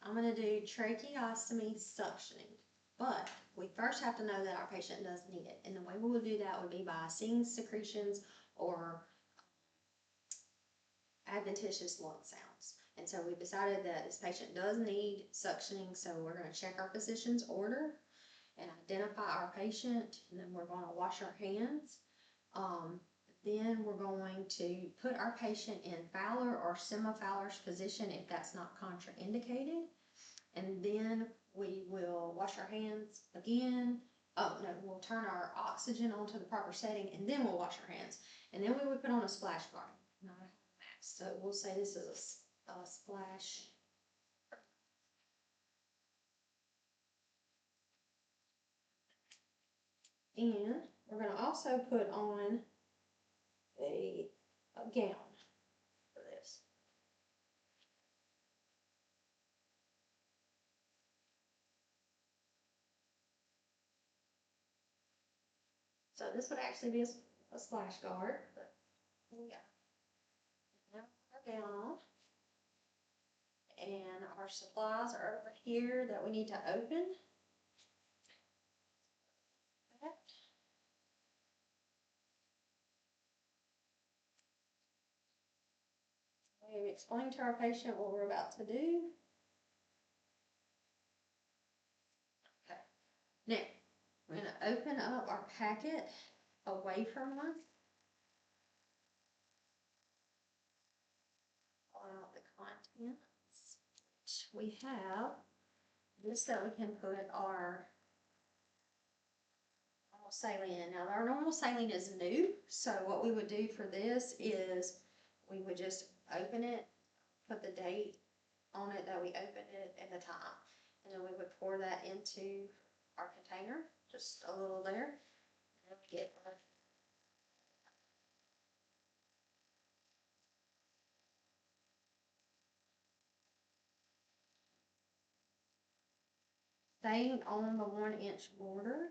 I'm going to do tracheostomy suctioning. But we first have to know that our patient does need it. And the way we will do that would be by seeing secretions or adventitious lung sounds. And so we decided that this patient does need suctioning, so we're going to check our physician's order and identify our patient, and then we're going to wash our hands. Then we're going to put our patient in Fowler or semi-Fowler's position if that's not contraindicated. And then we will wash our hands again. Oh, no, we'll turn our oxygen onto the proper setting, and then we'll wash our hands. And then we would put on a splash guard. So we'll say this is a splash. And we're going to also put on a gown for this. So this would actually be a splash guard, but yeah. Now our gown. And our supplies are over here that we need to open. We explain to our patient what we're about to do. Okay. Now, we're going to open up our packet away from us. Pull out the contents. We have this that we can put our normal saline in. Now, our normal saline is new, so what we would do for this is we would just open it, put the date on it that we opened it and the time. And then we would pour that into our container, just a little there. And then we get our staying on the 1-inch border.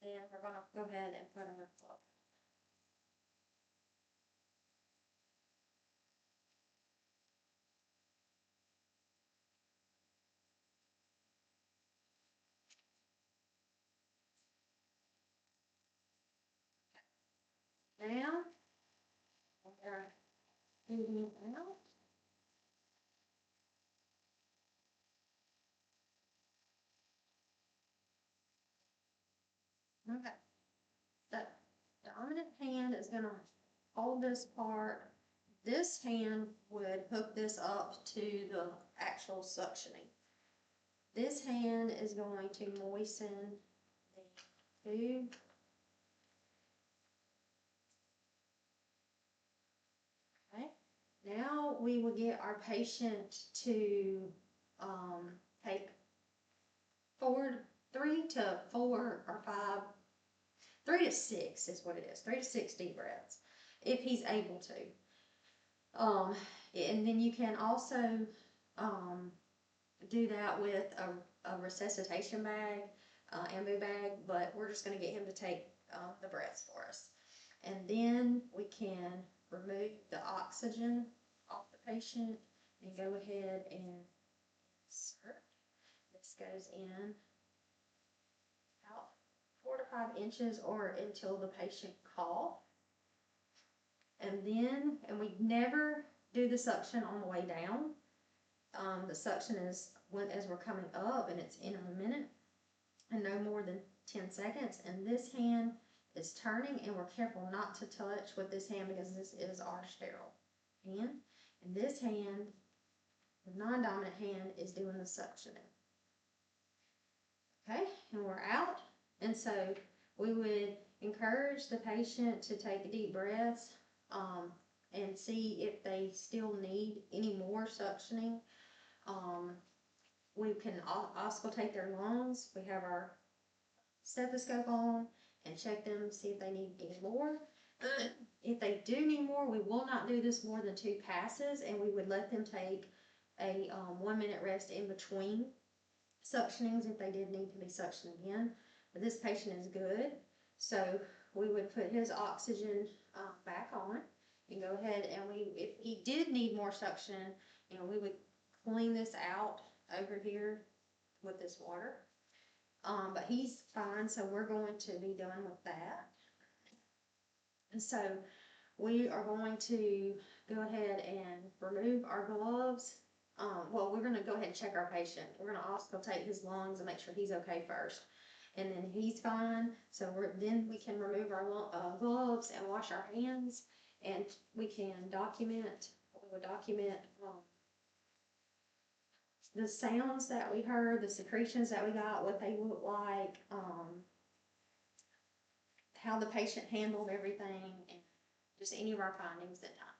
And we're going to go ahead and put our glove. Now, we're moving out. Okay. The dominant hand is going to hold this part. This hand would hook this up to the actual suctioning. This hand is going to moisten the tube. Okay. Now we will get our patient to take 3 to 4 or 5, 3 to 6 is what it is, 3 to 6 deep breaths, if he's able to. And then you can also do that with a resuscitation bag, ambu bag, but we're just going to get him to take the breaths for us. And then we can remove the oxygen off the patient and go ahead and insert. This goes in about 4 to 5 inches or until the patient coughs. And we never do the suction on the way down. The suction is as we're coming up, and it's intermittent and no more than 10 seconds. And this hand is turning, and we're careful not to touch with this hand because this is our sterile hand. And this hand, the non-dominant hand, is doing the suctioning. Okay, and we're out. And so we would encourage the patient to take deep breaths and see if they still need any more suctioning. We can auscultate their lungs. We have our stethoscope on and check them, see if they need any more. If they do need more, we will not do this more than 2 passes, and we would let them take a 1 minute rest in between suctionings if they did need to be suctioned again. But this patient is good, so we would put his oxygen back on and go ahead and if he did need more suction, we would clean this out over here with this water. But he's fine, so we're going to be done with that. And so we are going to go ahead and remove our gloves. Well, we're going to go ahead and check our patient. We're going to auscultate his lungs and make sure he's okay first. And then he's fine, so then we can remove our gloves and wash our hands, and we can document. We would document the sounds that we heard, the secretions that we got, what they look like, how the patient handled everything, and just any of our findings at time.